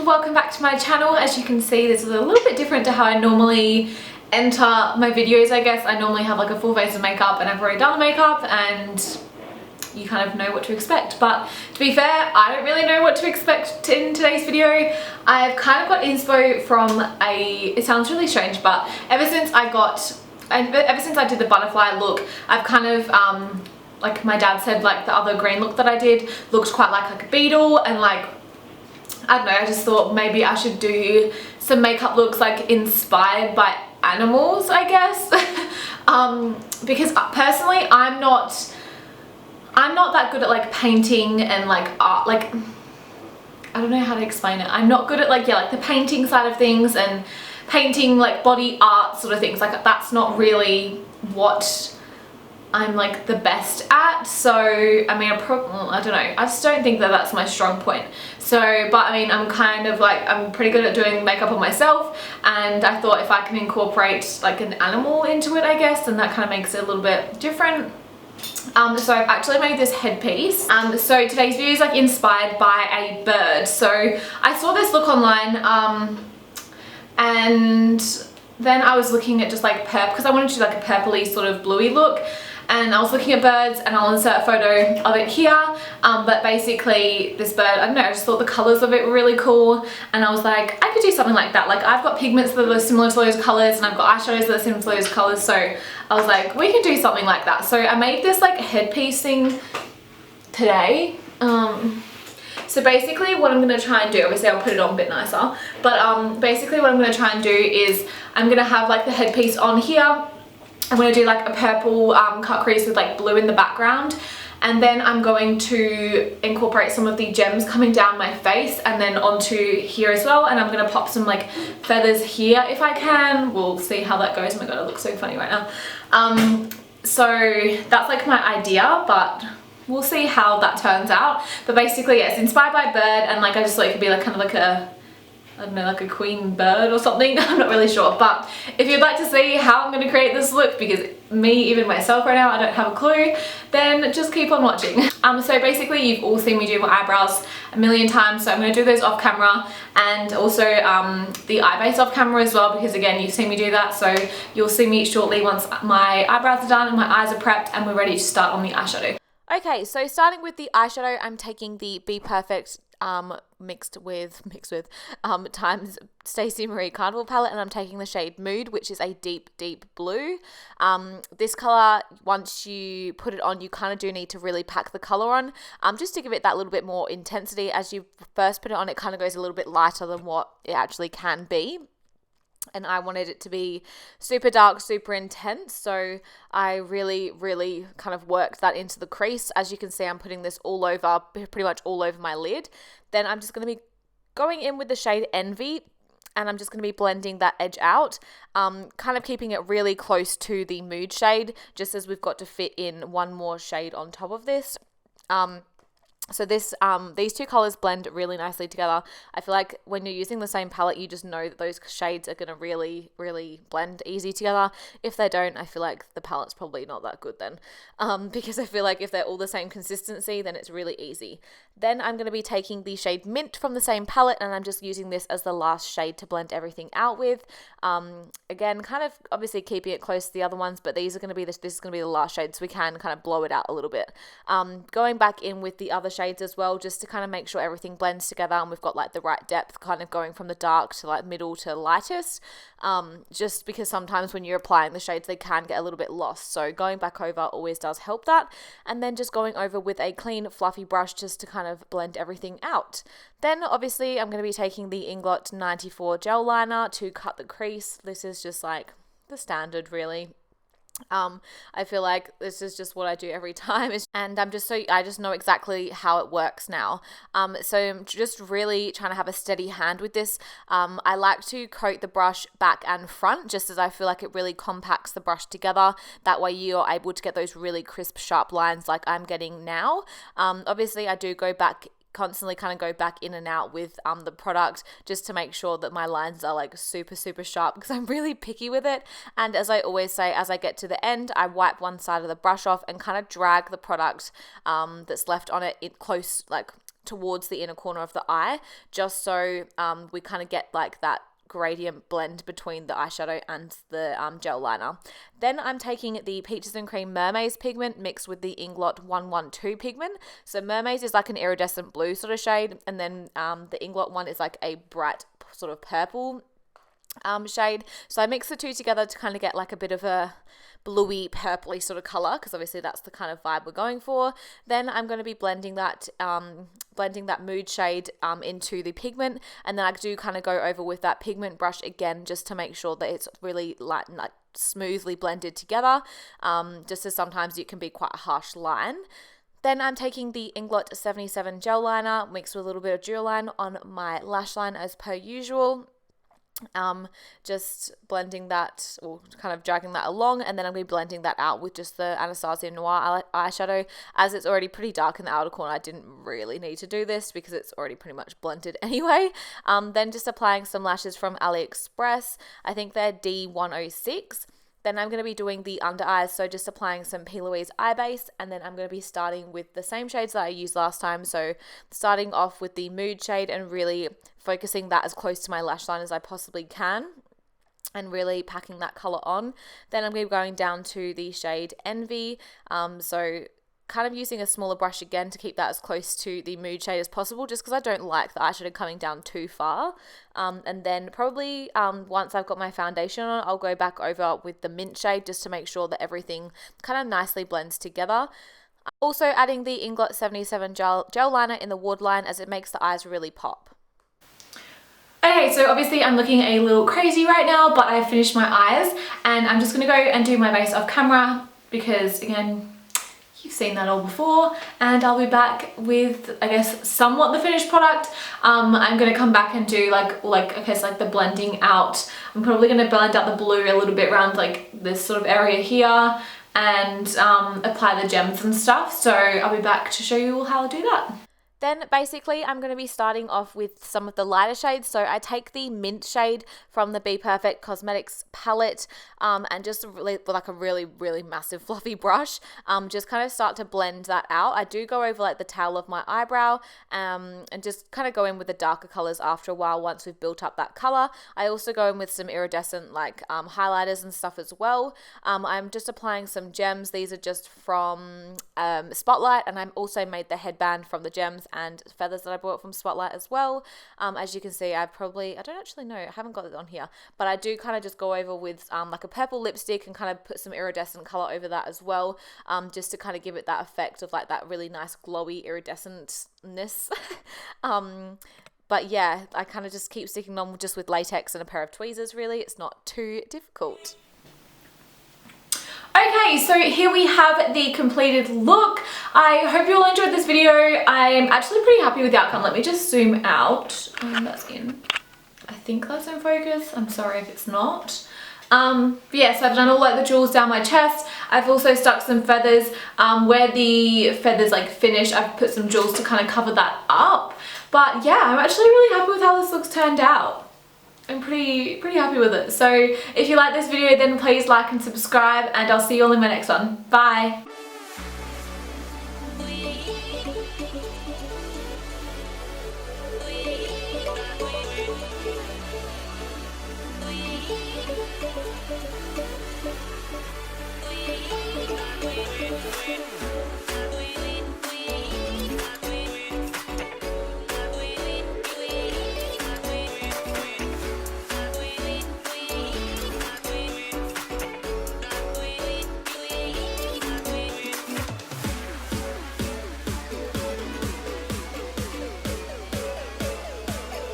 welcome back to my channel. As you can see, this is a little bit different to how I normally enter my videos, I guess. I normally have like a full face of makeup and I've already done the makeup and you kind of know what to expect. But to be fair, I don't really know what to expect in today's video. I've kind of got inspo from it sounds really strange, but ever since I did the butterfly look, I've kind of like my dad said, like the other green look that I did looked quite like a beetle, and like I don't know, I just thought maybe I should do some makeup looks like inspired by animals, I guess. Because personally I'm not that good at like painting and like art, like I don't know how to explain it. I'm not good at like, yeah, like the painting side of things and painting like body art sort of things. Like that's not really what I'm like the best at. So I mean, I don't know, I just don't think that that's my strong point. So but I mean, I'm kind of like, I'm pretty good at doing makeup on myself, and I thought if I can incorporate like an animal into it, I guess, then that kind of makes it a little bit different. So I've actually made this headpiece. So today's video is like inspired by a bird. So I saw this look online and then I was looking at just like because I wanted to do like a purpley sort of bluey look, and I was looking at birds, and I'll insert a photo of it here. But basically this bird, I don't know, I just thought the colors of it were really cool, and I was like, I could do something like that. Like I've got pigments that are similar to those colors, and I've got eyeshadows that are similar to those colors, so I was like, we can do something like that. So I made this like headpiece thing today. So basically what I'm going to try and do, obviously I'll put it on a bit nicer, but basically what I'm going to try and do is I'm going to have like the headpiece on here. I'm going to do like a purple cut crease with like blue in the background, and then I'm going to incorporate some of the gems coming down my face and then onto here as well, and I'm going to pop some like feathers here if I can. We'll see how that goes. Oh my god, it looks so funny right now. So that's like my idea, but we'll see how that turns out. But basically, yeah, it's inspired by a bird, and like I just thought it could be like kind of like a, I don't know, like a queen bird or something. I'm not really sure, but if you'd like to see how I'm going to create this look, because me, even myself right now, I don't have a clue, then just keep on watching. So basically you've all seen me do my eyebrows a million times, so I'm going to do those off camera, and also the eye base off camera as well, because again, you've seen me do that, so you'll see me shortly once my eyebrows are done and my eyes are prepped and we're ready to start on the eyeshadow. Okay, so starting with the eyeshadow, I'm taking the Be Perfect mixed with times Stacey Marie Carnival palette, and I'm taking the shade Mood, which is a deep blue. This color, once you put it on, you kind of do need to really pack the color on, just to give it that little bit more intensity. As you first put it on, it kind of goes a little bit lighter than what it actually can be. And I wanted it to be super dark, super intense, so I really kind of worked that into the crease. As you can see, I'm putting this all over, pretty much all over my lid. Then I'm just going to be going in with the shade Envy, and I'm just going to be blending that edge out, kind of keeping it really close to the Mood shade, just as we've got to fit in one more shade on top of this. So these two colors blend really nicely together. I feel like when you're using the same palette, you just know that those shades are going to really blend easy together. If they don't, I feel like the palette's probably not that good then, because I feel like if they're all the same consistency, then it's really easy. Then I'm going to be taking the shade Mint from the same palette, and I'm just using this as the last shade to blend everything out with. Again, kind of obviously keeping it close to the other ones, but these are going to be this is going to be the last shade, so we can kind of blow it out a little bit. Going back in with the other shades as well, just to kind of make sure everything blends together and we've got like the right depth, kind of going from the dark to like middle to lightest, just because sometimes when you're applying the shades, they can get a little bit lost, so going back over always does help that. And then just going over with a clean fluffy brush just to kind of blend everything out. Then obviously I'm going to be taking the Inglot 94 gel liner to cut the crease. This is just like the standard, really. I feel like this is just what I do every time, and I just know exactly how it works now. So I'm just really trying to have a steady hand with this. I like to coat the brush back and front, just as I feel like it really compacts the brush together. That way you're able to get those really crisp, sharp lines like I'm getting now. Obviously I do constantly kind of go back in and out with the product, just to make sure that my lines are like super sharp, because I'm really picky with it. And as I always say, as I get to the end, I wipe one side of the brush off and kind of drag the product that's left on it close, like towards the inner corner of the eye, just so we kind of get like that gradient blend between the eyeshadow and the gel liner. Then I'm taking the Peaches and Cream Mermaids pigment mixed with the Inglot 112 pigment. So Mermaids is like an iridescent blue sort of shade, and then the Inglot one is like a bright sort of purple shade. So I mix the two together to kind of get like a bit of a bluey purpley sort of color, because obviously that's the kind of vibe we're going for. Then I'm going to be blending that mood shade into the pigment, and then I do kind of go over with that pigment brush again just to make sure that it's really like smoothly blended together, just as sometimes it can be quite a harsh line. Then I'm taking the Inglot 77 gel liner mixed with a little bit of Duoline on my lash line as per usual. Just blending that, or kind of dragging that along, and then I'm going to be blending that out with just the Anastasia Noir eyeshadow. As it's already pretty dark in the outer corner, I didn't really need to do this because it's already pretty much blended anyway. Then just applying some lashes from AliExpress. I think they're D106. Then I'm going to be doing the under eyes, so just applying some P. Louise eye base, and then I'm going to be starting with the same shades that I used last time. So starting off with the mood shade and really focusing that as close to my lash line as I possibly can, and really packing that color on. Then I'm going to be going down to the shade Envy, so kind of using a smaller brush again to keep that as close to the mood shade as possible, just because I don't like the eyeshadow coming down too far. And then probably once I've got my foundation on, I'll go back over with the mint shade just to make sure that everything kind of nicely blends together. Also adding the Inglot 77 gel liner in the waterline, as it makes the eyes really pop. Okay, so obviously I'm looking a little crazy right now, but I finished my eyes, and I'm just going to go and do my base off camera because, again, you've seen that all before, and I'll be back with, I guess, somewhat the finished product. I'm going to come back and do like the blending out. I'm probably going to blend out the blue a little bit around like this sort of area here, and apply the gems and stuff. So I'll be back to show you all how to do that. Then basically I'm going to be starting off with some of the lighter shades. So I take the mint shade from the Be Perfect Cosmetics palette, and just really, like a really massive fluffy brush, just kind of start to blend that out. I do go over like the tail of my eyebrow, and just kind of go in with the darker colors after a while once we've built up that color. I also go in with some iridescent like highlighters and stuff as well. I'm just applying some gems. These are just from Spotlight, and I'm also made the headband from the gems and feathers that I bought from Spotlight as well. As you can see, I don't actually know, I haven't got it on here, but I do kind of just go over with like a purple lipstick and kind of put some iridescent color over that as well, just to kind of give it that effect of like that really nice glowy iridescentness. But yeah, I kind of just keep sticking on just with latex and a pair of tweezers. Really, it's not too difficult. Okay, so here we have the completed look. I hope you all enjoyed this video. I'm actually pretty happy with the outcome. Let me just zoom out. That's in. I think that's in focus. I'm sorry if it's not. Yeah, so I've done all like the jewels down my chest. I've also stuck some feathers. Where the feathers like finish, I've put some jewels to kind of cover that up. But yeah, I'm actually really happy with how this looks turned out. I'm pretty happy with it. So if you like this video, then please like and subscribe, and I'll see you all in my next one. Bye!